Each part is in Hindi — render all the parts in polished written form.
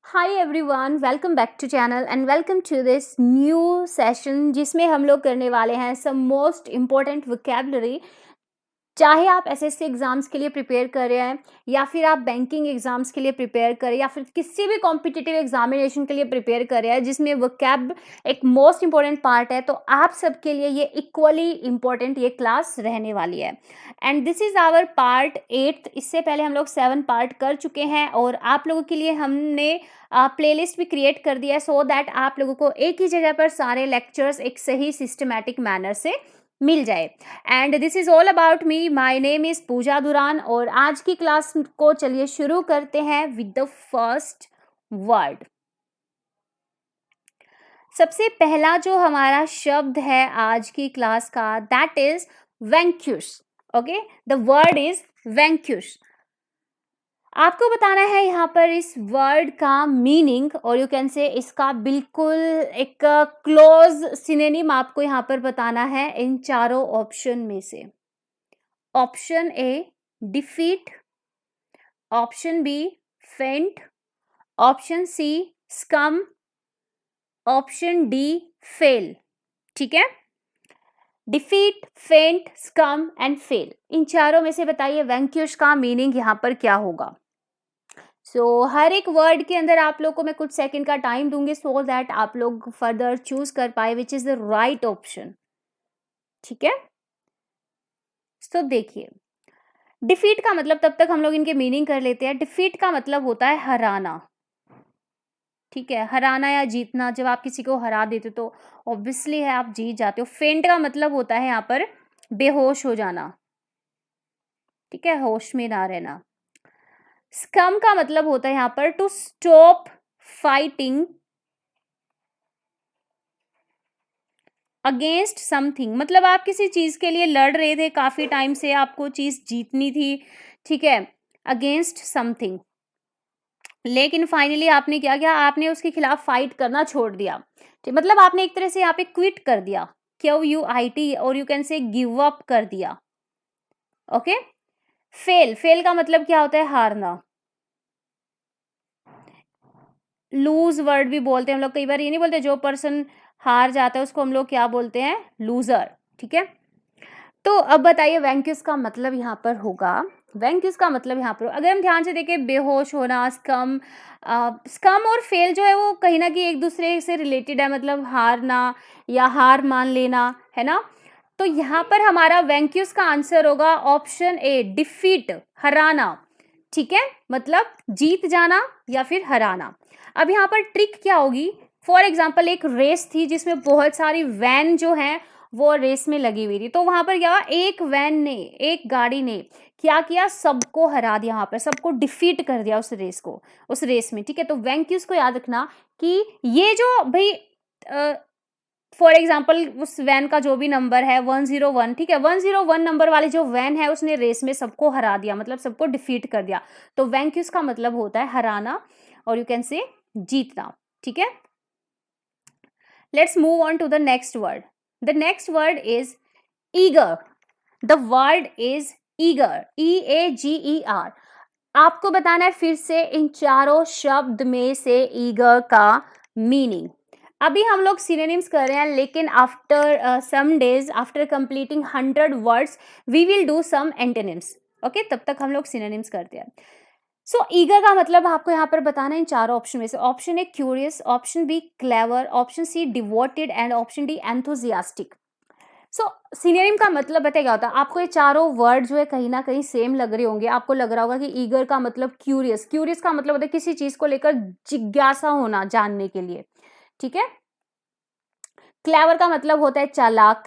Hi everyone, welcome back to channel and welcome to this new session जिसमें हम लोग करने वाले हैं सम मोस्ट इम्पॉर्टेंट वोकैबुलरी। चाहे आप एसएससी एग्ज़ाम्स के लिए प्रिपेयर कर रहे हैं या फिर आप बैंकिंग एग्ज़ाम्स के लिए प्रिपेयर कर रहे हैं या फिर किसी भी कॉम्पिटिटिव एग्जामिनेशन के लिए प्रिपेयर कर रहे हैं जिसमें वोकैब एक मोस्ट इंपॉर्टेंट पार्ट है, तो आप सबके लिए ये इक्वली इम्पॉर्टेंट ये क्लास रहने वाली है। And this is our part 8। इससे पहले हम लोग 7 पार्ट कर चुके हैं और आप लोगों के लिए हमने प्लेलिस्ट भी क्रिएट कर दिया है सो दैट आप लोगों को एक ही जगह पर सारे लेक्चर्स एक सही सिस्टमैटिक मैनर से मिल जाए। And this is all about me. My name is Pooja Duran और आज की क्लास को चलिए शुरू करते हैं विद द फर्स्ट वर्ड। सबसे पहला जो हमारा शब्द है आज की क्लास का that is vanquish. Okay, the word is vanquish. आपको बताना है यहाँ पर इस वर्ड का मीनिंग और यू कैन से इसका बिल्कुल एक क्लोज सिनोनिम आपको यहाँ पर बताना है इन चारों ऑप्शन में से। Option A defeat, option B feint, option C scam, option D fail. ठीक है, डिफीट, फेंट, स्कम एंड फेल, इन चारों में से बताइए वैंक्यूश का मीनिंग यहाँ पर क्या होगा। हर एक वर्ड के अंदर आप लोग को मैं कुछ सेकंड का टाइम दूंगी सो दैट आप लोग फर्दर चूज कर पाए which is the right option. ठीक है, देखिए डिफीट का मतलब तब तक हम लोग इनके मीनिंग कर लेते हैं। डिफीट का मतलब होता है हराना। ठीक है, हराना या जीतना, जब आप किसी को हरा देते तो ऑब्वियसली है आप जीत जाते हो। फेंट का मतलब होता है यहाँ पर बेहोश हो जाना। ठीक है, होश में ना रहना। स्कम का मतलब होता है यहाँ पर to stop fighting against something, मतलब आप किसी चीज के लिए लड़ रहे थे काफी टाइम से, आपको चीज जीतनी थी। ठीक है, अगेंस्ट समथिंग, लेकिन फाइनली आपने क्या किया, आपने उसके खिलाफ फाइट करना छोड़ दिया। ठीक, मतलब आपने एक तरह से यहाँ पे क्विट कर दिया, QUIT, और you can say give up कर दिया। ओके, फेल, फेल का मतलब क्या होता है, हारना। लूज वर्ड भी बोलते हैं हम लोग, कई बार ये नहीं बोलते जो पर्सन हार जाता है उसको हम लोग क्या बोलते हैं, लूजर। ठीक है, तो अब बताइए वैंक्यूश का मतलब यहाँ पर होगा, वैंक्यूश का मतलब यहाँ पर अगर हम ध्यान से देखें, बेहोश होना, स्कम। स्कम और फेल जो है वो कहीं ना कहीं एक दूसरे से रिलेटेड है, मतलब हारना या हार मान लेना, है ना। तो यहाँ पर हमारा वैंक्यूश का आंसर होगा ऑप्शन ए डिफीट, हराना। ठीक है, मतलब जीत जाना या फिर हराना। अब यहाँ पर ट्रिक क्या होगी, फॉर एग्जाम्पल एक रेस थी जिसमें बहुत सारी वैन जो है वो रेस में लगी हुई थी, तो वहां पर क्या हुआ, एक वैन ने, एक गाड़ी ने क्या किया, सबको हरा दिया, वहां पर सबको डिफीट कर दिया उस रेस को, उस रेस में। ठीक है, तो वैंक्यूश को याद रखना कि ये जो भाई फॉर एग्जाम्पल उस वैन का जो भी नंबर है 101, ठीक है, 101 नंबर वाली जो वैन है उसने रेस में सबको हरा दिया, मतलब सबको डिफीट कर दिया। तो वैंक्यूश का मतलब होता है हराना और यू कैन से जीतना। ठीक है, let's move on to the next word. The next word is eager. The word is eager, EAGER। आपको बताना है फिर से इन चारों शब्द में से ईगर का मीनिंग। अभी हम लोग सिनोनिम्स कर रहे हैं, लेकिन after some days, after completing 100 words we will do some antonyms. Okay, तब तक हम लोग सिनोनिम्स करते हैं। ईगर का मतलब आपको यहाँ पर बताना है इन चारों ऑप्शन में से। Option A curious, option B clever, option C devoted and option D enthusiastic. Synonym का मतलब बताया क्या होता है, आपको ये चारों वर्ड जो है कहीं ना कहीं सेम लग रहे होंगे। आपको लग रहा होगा कि ईगर का मतलब क्यूरियस, क्यूरियस का मतलब होता है किसी चीज को लेकर जिज्ञासा होना, जानने के लिए। ठीक है, क्लेवर का मतलब होता है चालाक।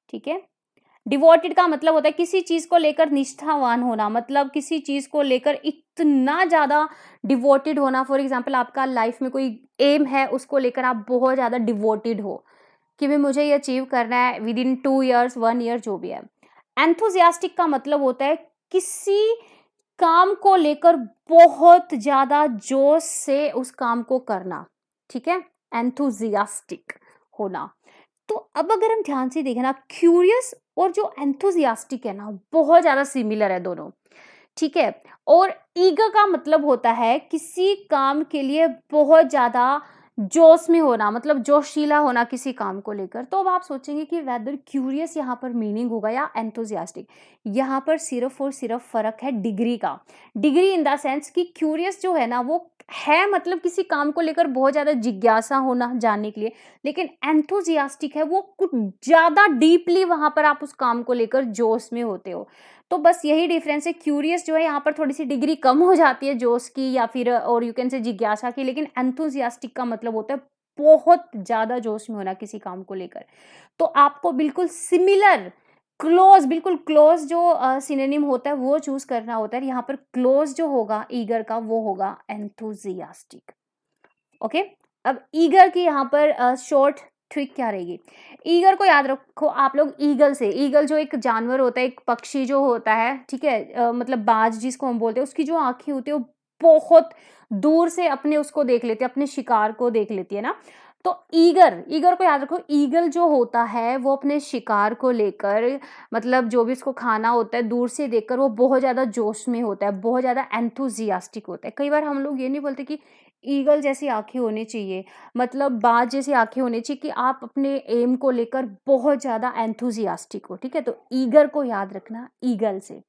ठीक है, डिवोटेड का मतलब होता है किसी चीज को लेकर निष्ठावान होना, मतलब किसी चीज को लेकर इतना ज्यादा डिवोटेड होना। फॉर एग्जाम्पल आपका लाइफ में कोई एम है, उसको लेकर आप बहुत ज्यादा डिवोटेड हो कि भाई मुझे ये अचीव करना है विद इन 2 years 1 year जो भी है। एंथुजियास्टिक का मतलब होता है किसी काम को लेकर बहुत ज्यादा जोश से उस काम को करना। ठीक है, एंथुजियास्टिक होना। तो अब अगर हम ध्यान से देखें ना, क्यूरियस और जो एंथुजियास्टिक है ना, बहुत ज्यादा सिमिलर है दोनों। ठीक है। और ईगर का मतलब होता है किसी काम के लिए बहुत ज़्यादा जोश में होना, मतलब जोशीला होना किसी काम को लेकर। तो अब आप सोचेंगे कि वेदर क्यूरियस यहाँ पर मीनिंग होगा या एंथुसियास्टिक। यहाँ पर सिर्फ और सिर्फ फ़र्क है डिग्री का। डिग्री इन द सेंस कि क्यूरियस जो है ना वो है, मतलब किसी काम को लेकर बहुत ज़्यादा जिज्ञासा होना जानने के लिए, लेकिन एंथुसियास्टिक है वो कुछ ज़्यादा डीपली वहाँ पर आप उस काम को लेकर जोश में होते हो। तो बस यही डिफरेंस है। क्यूरियस जो है यहाँ पर थोड़ी-सी डिग्री कम हो जाती है जोश की या फिर और यू कैन से जिज्ञासा की, लेकिन एंथुसियास्टिक का मतलब होता है बहुत ज़्यादा जोश में होना किसी काम को लेकर। तो आपको बिल्कुल सिमिलर, क्लोज़, बिल्कुल क्लोज़ जो सिनोनिम होता है वो चूज़ करना होता है। यहाँ पर क्लोज़ जो होगा ईगर का वो होगा एंथुसियास्टिक। ओके। अब ईगर की यहाँ पर शॉर्ट ट्रिक क्या रहेगी? ईगर को याद रखो आप लोग ईगल से। ईगल जो एक जानवर होता है, एक पक्षी जो होता है, ठीक है, मतलब बाज जिसको हम बोलते हैं, उसकी जो आंखें होती है वो बहुत दूर से अपने उसको देख लेती है, अपने शिकार को देख लेती है ना। तो ईगर, ईगर को याद रखो। ईगल जो होता है वो अपने शिकार को लेकर, मतलब जो भी उसको खाना होता है दूर से देखकर वो बहुत ज्यादा जोश में होता है, बहुत ज्यादा एंथुजियास्टिक होता है। कई बार हम लोग ये नहीं बोलते कि ईगल जैसी आँखें होनी चाहिए, मतलब बाज जैसी आँखें होनी चाहिए कि आप अपने एम को लेकर बहुत ज़्यादा एंथुसियास्टिक हो, ठीक है? तो ईगर को याद रखना ईगल से।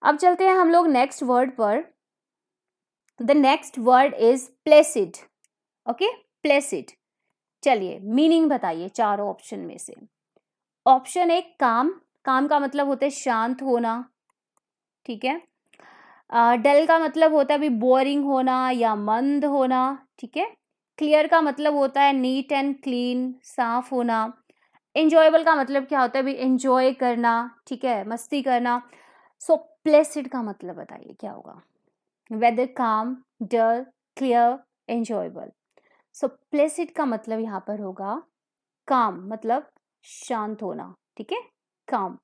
अब चलते हैं हम लोग नेक्स्ट वर्ड पर। The next word is Placid. Okay, Placid. चलिए मीनिंग बताइए चारों ऑप्शन में से। ऑप्शन ए काम, काम का मतलब होता है शांत होना, ठीक है? डल का मतलब होता है अभी बोरिंग होना या मंद होना, ठीक है? क्लियर का मतलब होता है नीट एंड क्लीन, साफ होना। एन्जॉयबल का मतलब क्या होता है? अभी एन्जॉय करना, ठीक है, मस्ती करना। सो प्लेसिड का मतलब बताइए क्या होगा? वेदर काम, डल, क्लियर, एन्जॉयबल। सो प्लेसिड का मतलब यहाँ पर होगा काम, मतलब शांत होना, ठीक है, काम।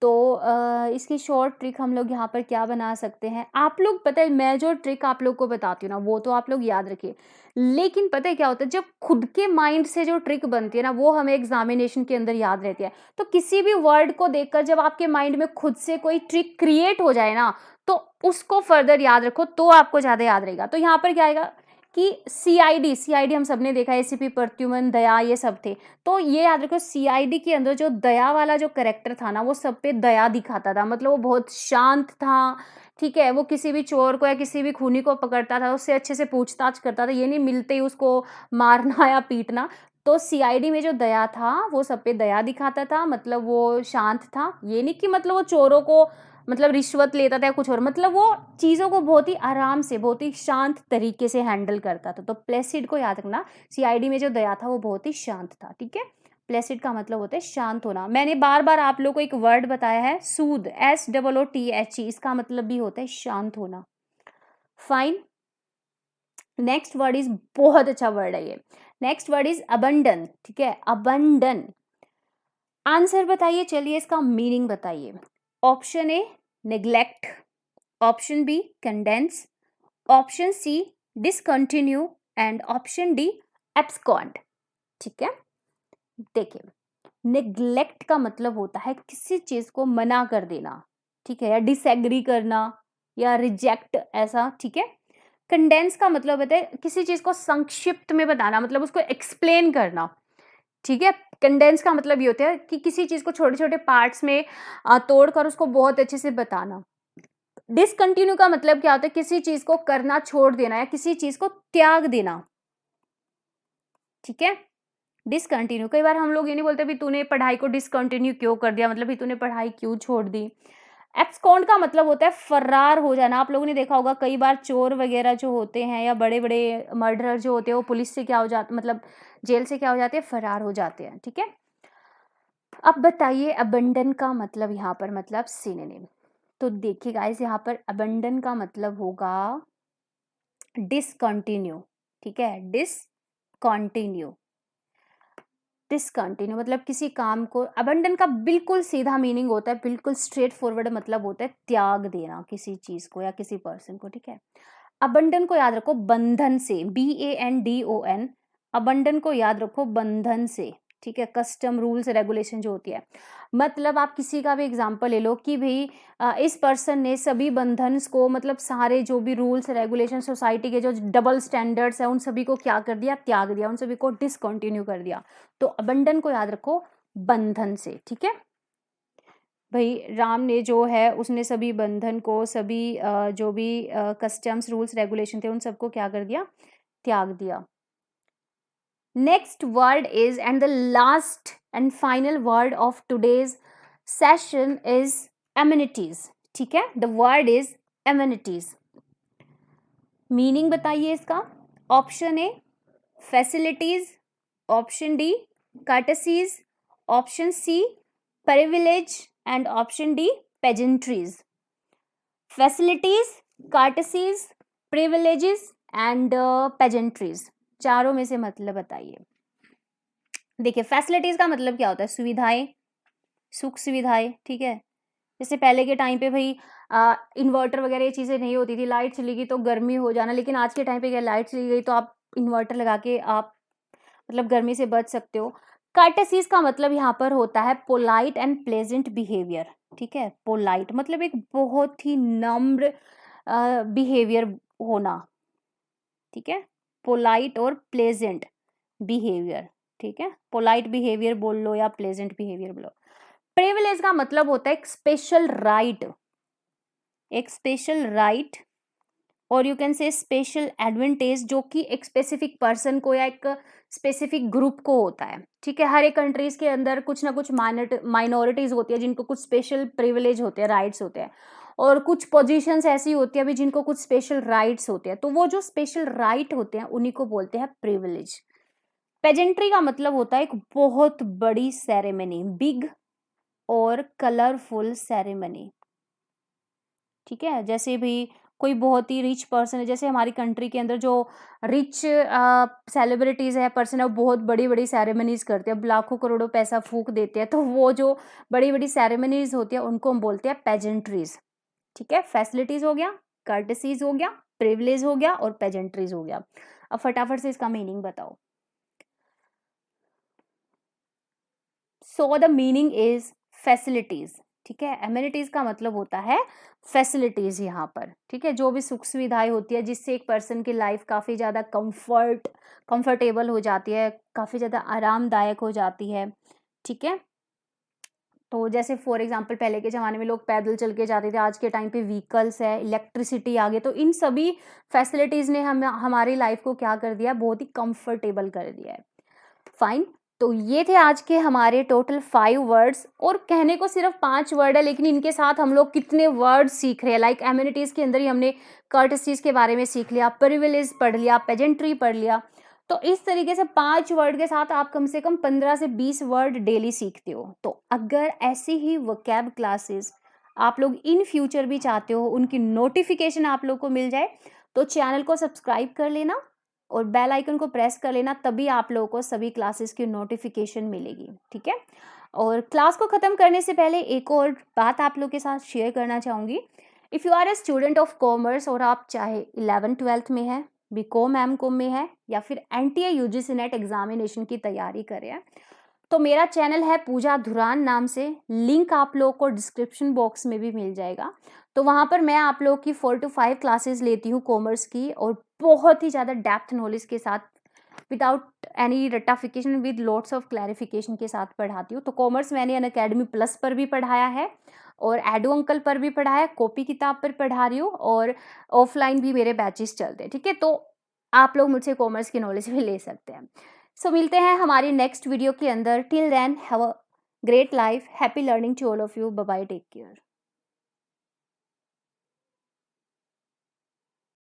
तो इसकी शॉर्ट ट्रिक हम लोग यहाँ पर क्या बना सकते हैं? आप लोग, पता है मैं जो ट्रिक आप लोग को बताती हूँ ना वो तो आप लोग याद रखिए, लेकिन पता है क्या होता है, जब खुद के माइंड से जो ट्रिक बनती है ना वो हमें एग्जामिनेशन के अंदर याद रहती है। तो किसी भी वर्ड को देखकर जब आपके माइंड में खुद से कोई ट्रिक क्रिएट हो जाए ना, तो उसको फर्दर याद रखो तो आपको ज्यादा याद रहेगा। तो यहाँ पर क्या आएगा कि सीआईडी, सीआईडी हम सबने देखा, एसीपी, प्रत्युमन, दया, ये सब थे। तो ये याद रखो सीआईडी के अंदर जो दया वाला जो कैरेक्टर था ना वो सब पे दया दिखाता था, मतलब वो बहुत शांत था, ठीक है? वो किसी भी चोर को या किसी भी खूनी को पकड़ता था, उससे अच्छे से पूछताछ करता था, ये नहीं मिलते ही उसको मारना या पीटना। तो सीआईडी में जो दया था वो सब पे दया दिखाता था, मतलब वो शांत था। ये नहीं कि मतलब वो चोरों को मतलब रिश्वत लेता था या कुछ और, मतलब वो चीज़ों को बहुत ही आराम से, बहुत ही शांत तरीके से हैंडल करता था। तो प्लेसिड को याद रखना, सीआईडी में जो दया था वो बहुत ही शांत था, ठीक है? प्लेसिड का मतलब होता है शांत होना। मैंने बार-बार आप लोगों को एक वर्ड बताया है सूद, SOOTHE, इसका मतलब भी होता है शांत होना। फाइन। नेक्स्ट वर्ड इज बहुत अच्छा वर्ड है ये। नेक्स्ट वर्ड इज अबंडन, ठीक है? अबंडन। आंसर बताइए, चलिए इसका मीनिंग बताइए। Option A neglect, option B condense, option C discontinue and option D abscond, ठीक है? देखिए, नेग्लेक्ट का मतलब होता है किसी चीज को मना कर देना, ठीक है, या डिसएग्री करना या रिजेक्ट, ऐसा, ठीक है? कंडेंस का मतलब होता है किसी चीज को संक्षिप्त में बताना, मतलब उसको एक्सप्लेन करना, ठीक है? कंडेंस का मतलब ये होता है कि किसी चीज को छोटे छोटे पार्ट्स में तोड़कर उसको बहुत अच्छे से बताना। डिसकंटिन्यू का मतलब क्या होता है? किसी चीज को करना छोड़ देना या किसी चीज को त्याग देना, ठीक है? डिसकंटिन्यू। कई बार हम लोग ये नहीं बोलते भी तूने पढ़ाई को डिसकंटिन्यू क्यों कर दिया, मतलब भी तूने पढ़ाई क्यों छोड़ दी। एब्सकॉन्ड का मतलब होता है फरार हो जाना। आप लोगों ने देखा होगा कई बार चोर वगैरह जो होते हैं या बड़े बड़े मर्डरर जो होते हैं वो पुलिस से क्या हो जाते, मतलब जेल से क्या हो जाते हैं, फरार हो जाते हैं, ठीक है? अब बताइए अबंडन का मतलब यहाँ पर, मतलब सिनोनिम। तो देखिए गाइस, यहाँ पर अबंडन का मतलब होगा डिसकंटिन्यू, ठीक है? डिसकंटिन्यू, डिसकंटिन्यू मतलब किसी काम को, अबंडन का बिल्कुल सीधा मीनिंग होता है, बिल्कुल स्ट्रेट फॉरवर्ड मतलब होता है त्याग देना किसी चीज को या किसी पर्सन को, ठीक है? अबंडन को याद रखो बंधन से, BANDON। अबंडन को याद रखो बंधन से, ठीक है, कस्टम रूल्स रेगुलेशन जो होती है, मतलब आप किसी का भी एग्जांपल ले लो कि भाई इस पर्सन ने सभी बंधन्स को, मतलब सारे जो भी रूल्स रेगुलेशन सोसाइटी के जो डबल स्टैंडर्ड्स है उन सभी को क्या कर दिया, त्याग दिया, उन सभी को डिसकंटिन्यू कर दिया। तो अबंडन को याद रखो बंधन से, ठीक है। भाई राम ने जो है उसने सभी बंधन को, सभी जो भी कस्टम्स रूल्स रेगुलेशन थे उन सबको क्या कर दिया, त्याग दिया। Next word is, and the last and final word of today's session is amenities, ठीक है। The word is amenities. Meaning बताइए इसका। Option A facilities, option D courtesies, option C privilege and option D pageantries. Facilities, courtesies, privileges and pageantries, चारों में से मतलब बताइए। देखिए फैसिलिटीज का मतलब क्या होता है, सुविधाएं, सुख सुविधाएं, ठीक है। जैसे पहले के टाइम पे भाई इन्वर्टर वगैरह ये चीज़ें नहीं होती थी, लाइट चली गई तो गर्मी हो जाना, लेकिन आज के टाइम पे क्या लाइट चली गई तो आप इन्वर्टर लगा के आप मतलब गर्मी से बच सकते हो। कर्टेसीज का मतलब यहाँ पर होता है पोलाइट एंड प्लेजेंट बिहेवियर, ठीक है। पोलाइट मतलब एक बहुत ही नम्र बिहेवियर होना, ठीक है। पोलाइट और प्लेजेंट बिहेवियर, ठीक है। पोलाइट बिहेवियर बोल लो या प्लेजेंट बिहेवियर बोलो। प्रिविलेज का मतलब होता है एक स्पेशल राइट, एक स्पेशल राइट और you can say special advantage जो कि एक स्पेसिफिक पर्सन को या एक स्पेसिफिक ग्रुप को होता है, ठीक है। हर एक कंट्रीज के अंदर कुछ ना कुछ माइनॉरिटीज होती है जिनको कुछ स्पेशल प्रिविलेज होते हैं, राइट्स होते हैं, और कुछ पोजीशंस ऐसी होती है अभी जिनको कुछ स्पेशल राइट्स होते हैं। तो वो जो स्पेशल राइट होते हैं उन्हीं को बोलते हैं प्रिविलेज। पेजेंट्री का मतलब होता है एक बहुत बड़ी सेरेमनी, बिग और कलरफुल सेरेमनी, ठीक है। जैसे भी कोई बहुत ही रिच पर्सन है, जैसे हमारी कंट्री के अंदर जो रिच सेलिब्रिटीज है, पर्सन है, वो बहुत बड़ी बड़ी सेरेमनीज करते हैं, लाखों करोड़ों पैसा फूक देते हैं, तो वो जो बड़ी बड़ी सेरेमनीज होती है उनको हम बोलते हैं पेजेंट्रीज, ठीक है। फैसिलिटीज हो गया, कर्टसीज हो गया, प्रिविलेज हो गया और पेजेंट्रीज हो गया। अब फटाफट से इसका मीनिंग बताओ। So the meaning is facilities, ठीक है। एमिनिटीज का मतलब होता है फैसिलिटीज यहाँ पर, ठीक है। जो भी सुख सुविधाएं होती है जिससे एक पर्सन की लाइफ काफ़ी ज़्यादा कंफर्टेबल हो जाती है, काफ़ी ज़्यादा आरामदायक हो जाती है, ठीक है। तो जैसे फॉर एग्जांपल पहले के ज़माने में लोग पैदल चल के जाते थे, आज के टाइम पे व्हीकल्स है, इलेक्ट्रिसिटी आ गई, तो इन सभी फैसिलिटीज़ ने हमारी लाइफ को क्या कर दिया, बहुत ही कंफर्टेबल कर दिया है। फाइन, तो ये थे आज के हमारे टोटल 5 वर्ड्स, और कहने को सिर्फ 5 वर्ड है लेकिन इनके साथ हम लोग कितने वर्ड सीख रहे हैं। लाइक एमिनिटीज के अंदर ही हमने कर्टसीज के बारे में सीख लिया, प्रिविलेज पढ़ लिया, पेजेंट्री पढ़ लिया। तो इस तरीके से 5 वर्ड के साथ आप कम से कम 15 से 20 वर्ड डेली सीखते हो। तो अगर ऐसी ही वोकैब क्लासेस आप लोग इन फ्यूचर भी चाहते हो, उनकी नोटिफिकेशन आप लोग को मिल जाए, तो चैनल को सब्सक्राइब कर लेना और बेल आइकन को प्रेस कर लेना, तभी आप लोगों को सभी क्लासेस की नोटिफिकेशन मिलेगी, ठीक है। और क्लास को ख़त्म करने से पहले एक और बात आप लोगों के साथ शेयर करना चाहूँगी। If you are a student of commerce और आप चाहे 11th-12th में है, बीकॉम एमकॉम में है, या फिर NTA UGC नेट एग्जामिनेशन की तैयारी कर रहे हैं, तो मेरा चैनल है पूजा धुरान नाम से, लिंक आप लोगों को डिस्क्रिप्शन बॉक्स में भी मिल जाएगा। तो वहाँ पर मैं आप लोगों की 4 to 5 क्लासेस लेती हूँ कॉमर्स की, और बहुत ही ज़्यादा डेप्थ नॉलेज के साथ, without any ratification, with lots of clarification के साथ पढ़ाती हूँ। तो कॉमर्स मैंने अनअकैडमी प्लस पर भी पढ़ाया है और एडो अंकल पर भी पढ़ाया है, कॉपी किताब पर पढ़ा रही हूँ, और ऑफलाइन भी मेरे बैचेस चलते हैं, ठीक है। तो आप लोग मुझसे कॉमर्स की नॉलेज भी ले सकते हैं। सो मिलते हैं हमारी नेक्स्ट वीडियो के अंदर। Till then have a great life, happy learning to all of you, bye bye, take care.